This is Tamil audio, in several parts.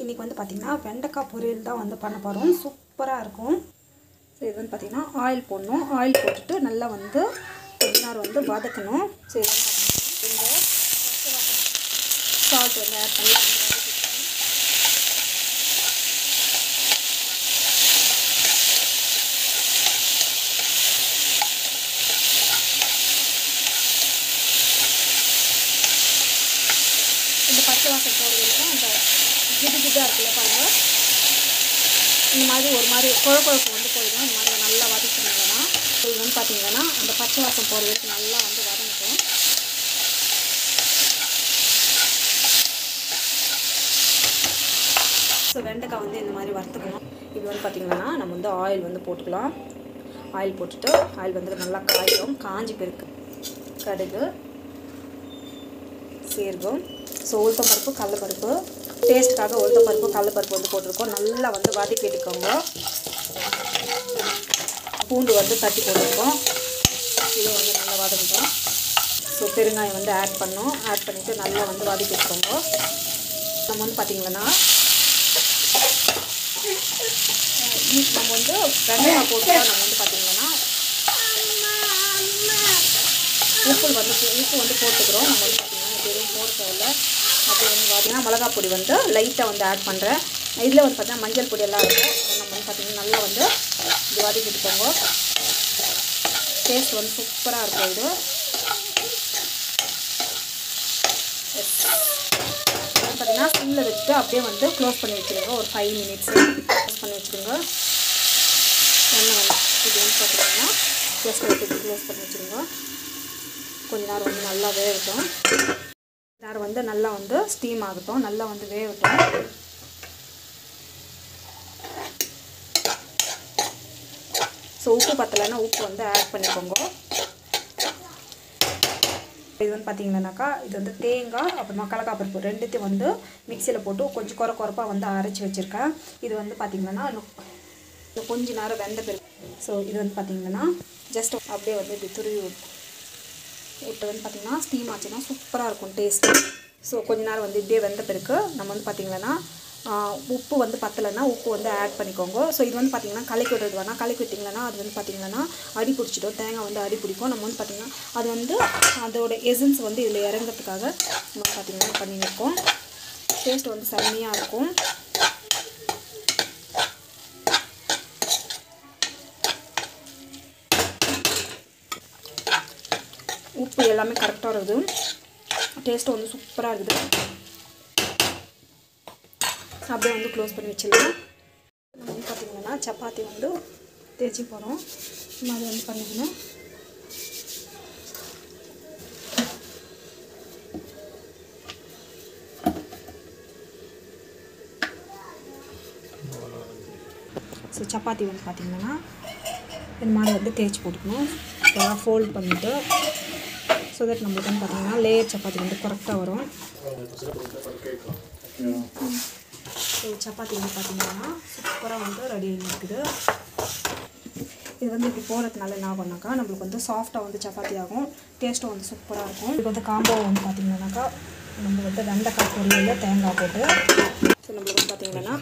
இன்றைக்கி வந்து பார்த்திங்கன்னா வெண்டைக்காய் பொரியல் தான் வந்து பண்ண போகிறோம். சூப்பராக இருக்கும். ஸோ இது வந்து பார்த்திங்கன்னா ஆயில் போடணும். ஆயில் போட்டுட்டு நல்லா வந்து கொஞ்ச நேரம் வந்து வதக்கணும். ஸோ இது வந்து பார்த்திங்கன்னா இந்த சால்ட் வந்து ஆட் பண்ணி இந்த பச்சை வாசம் போகிற வரைக்கும் அந்த ஜிடிஜிட்டாக இருக்குல்ல பாருங்கள், இந்த மாதிரி ஒரு மாதிரி குழப்பம் வந்து போயிடும். இந்த மாதிரி நல்லா வதக்கினீங்கன்னா இது வந்து பார்த்திங்கன்னா அந்த பச்சை வாசம் போகிற வரைக்கும் நல்லா வந்து வதங்கிக்கும். ஸோ வெண்டைக்காய் வந்து இந்த மாதிரி வறுத்துக்கணும். இது வந்து பார்த்திங்கன்னா நம்ம வந்து ஆயில் வந்து போட்டுக்கலாம். ஆயில் போட்டுட்டு ஆயில் வந்து நல்லா காயும். காஞ்சி பெருக்கு கடுகு, சீரகம், ஸோ உளுத்தம்பருப்பு, கடலைப்பருப்பு, டேஸ்ட்டுக்காக உளுத்தம்பருப்பு கடலைப்பருப்பு வந்து போட்டிருக்கோம். நல்லா வந்து வதக்கி எடுக்கோங்க. பூண்டு வந்து தட்டி போட்டிருக்கோம். இது வந்து நல்லா வதக்கிட்டோம். ஸோ பெருங்காயம் வந்து ஆட் பண்ணோம். ஆட் பண்ணிவிட்டு நல்லா வந்து வதக்கி எடுக்கோங்க. நம்ம வந்து பார்த்திங்கன்னா நம்ம வந்து வெங்காயம் போட்டு நம்ம வந்து பார்த்திங்கன்னா உப்பு வந்து போட்டுக்கிறோம். நம்ம வந்து பார்த்திங்கன்னா எதுவும் போட தேவையில்லை. அப்படி வந்து பார்த்திங்கன்னா மிளகா பொடி வந்து லைட்டாக வந்து ஆட் பண்ணுறேன். இதில் வந்து பார்த்திங்கன்னா மஞ்சள் பொடி எல்லாம் இருக்கும். நம்ம வந்து பார்த்திங்கன்னா நல்லா வந்து இது வதக்கி எடுத்துக்கோங்க. டேஸ்ட் வந்து சூப்பராக இருக்கும். இது பார்த்திங்கன்னா சிம்மில் வச்சுட்டு அப்படியே வந்து க்ளோஸ் பண்ணி வச்சுருங்க. ஒரு 5 மினிட்ஸு க்ளோஸ் பண்ணி வச்சுருங்க. எண்ணெய் வந்து இது வந்து பார்த்திங்கன்னா ஜஸ்ட் வச்சு க்ளோஸ் பண்ணி வச்சுருங்க. கொஞ்ச நேரம் வந்து நல்லா வேகட்டும். நேரம் வந்து நல்லா வந்து ஸ்டீம் ஆகட்டும். நல்லா வந்து வேகட்டும். ஸோ உப்பு பத்தலைன்னா உப்பு வந்து ஆட் பண்ணிக்கோங்க. இது வந்து பார்த்திங்கன்னாக்கா இது வந்து தேங்காய் அப்புறமா கடலைப்பருப்பு ரெண்டுத்தையும் வந்து மிக்சியில் போட்டு கொஞ்சம் குறைப்பாக வந்து அரைச்சி வச்சுருக்கேன். இது வந்து பார்த்திங்கன்னா கொஞ்ச நேரம் வெந்த பிறகு ஸோ இது வந்து பார்த்திங்கன்னா ஜஸ்ட் அப்படியே வந்து இப்படி துருவி விட்டு வந்து பார்த்திங்கன்னா ஸ்டீம் ஆச்சுன்னா சூப்பராக இருக்கும் டேஸ்ட்டு. ஸோ கொஞ்ச நேரம் வந்து இப்படியே வெந்த பிறகு நம்ம வந்து பார்த்திங்கன்னா உப்பு வந்து பத்தலைன்னா உப்பு வந்து ஆட் பண்ணிக்கோங்க. ஸோ இது வந்து பார்த்திங்கன்னா கலக்கி விடுறது வேணால். கலக்கி விட்டிங்கன்னா அது வந்து பார்த்திங்கன்னா அடி பிடிச்சிடும். தேங்காய் வந்து அடி பிடிக்கும். நம்ம வந்து பார்த்திங்கன்னா அது வந்து அதோட எசன்ஸ் வந்து இதில் இறங்கிறதுக்காக நம்ம பார்த்திங்கன்னா பண்ணியிருக்கோம். டேஸ்ட் வந்து செம்மையாக இருக்கும். உப்பு எல்லாமே கரெக்டாக இருக்குது. டேஸ்ட்டு வந்து சூப்பராக இருக்குது. அப்படியே வந்து க்ளோஸ் பண்ணி வச்சிடலாம். நம்ம வந்து பார்த்திங்கன்னா சப்பாத்தி வந்து தேய்ச்சி போகிறோம். இந்த மாதிரி வந்து பண்ணிக்கணும். ஸோ சப்பாத்தி வந்து பார்த்திங்கன்னா இந்த மாதிரி வந்து தேய்ச்சி போட்டுக்கணும். இதெல்லாம் ஃபோல்ட் பண்ணிவிட்டு ஸோ தட் நம்மளுக்கு வந்து பார்த்திங்கன்னா லேயர் சப்பாத்தி வந்து கரெக்டாக வரும். ஸோ சப்பாத்தி வந்து பார்த்திங்கன்னா சூப்பராக வந்து ரெடி இருக்குது. இது வந்து இப்படி போடுறதுனால என்ன ஆகும்னாக்கா நம்மளுக்கு வந்து சாஃப்டாக வந்து சப்பாத்தி ஆகும். டேஸ்ட்டும் வந்து சூப்பராக இருக்கும். இது வந்து காம்போ வந்து பார்த்திங்கன்னாக்கா நம்ம வந்து வெண்டைக்காய் பொரியலில் தேங்காய் போட்டு ஸோ நம்மளுக்கு வந்து பார்த்திங்கன்னா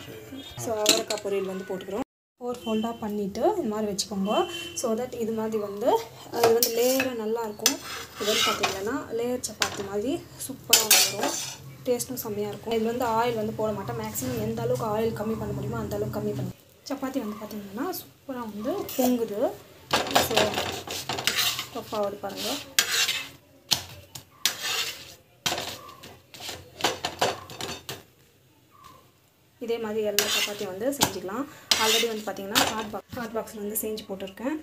ஸோ அவரைக்காய் பொரியல் வந்து போட்டுக்கிறோம். 4 ஃபோல்டாக பண்ணிவிட்டு இந்த மாதிரி வச்சுக்கோங்க. ஸோ தட் இது மாதிரி வந்து அது வந்து லேயராக நல்லாயிருக்கும். இது வந்து பார்த்திங்கன்னா லேயர் சப்பாத்தி மாதிரி சூப்பராக வரும். டேஸ்ட்டும் செம்மையாக இருக்கும். இது வந்து ஆயில் வந்து போட மாட்டேன். மேக்ஸிமம் எந்த அளவுக்கு ஆயில் கம்மி பண்ண முடியுமோ அந்த அளவுக்கு கம்மி பண்ணி சப்பாத்தி வந்து பார்த்திங்கன்னா சூப்பராக வந்து பொங்குது. ஸோ டஃப்பாக பாருங்கள். இதே மாதிரி எல்லா சப்பாத்தியும் வந்து செஞ்சுக்கலாம். ஆல்ரெடி வந்து பார்த்திங்கன்னா ஹாட் பாக்ஸில் வந்து செஞ்சு போட்டிருக்கேன்.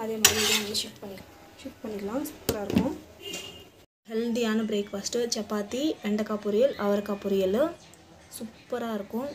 அதே மாதிரி இதை வந்து ஷிஃப்ட் பண்ணிக்கலாம். சூப்பராக இருக்கும். ஹெல்த்தியான பிரேக்ஃபாஸ்ட்டு சப்பாத்தி, வெண்டைக்காய் பொரியல், அவரைக்காய் பொரியல் சூப்பராக இருக்கும்.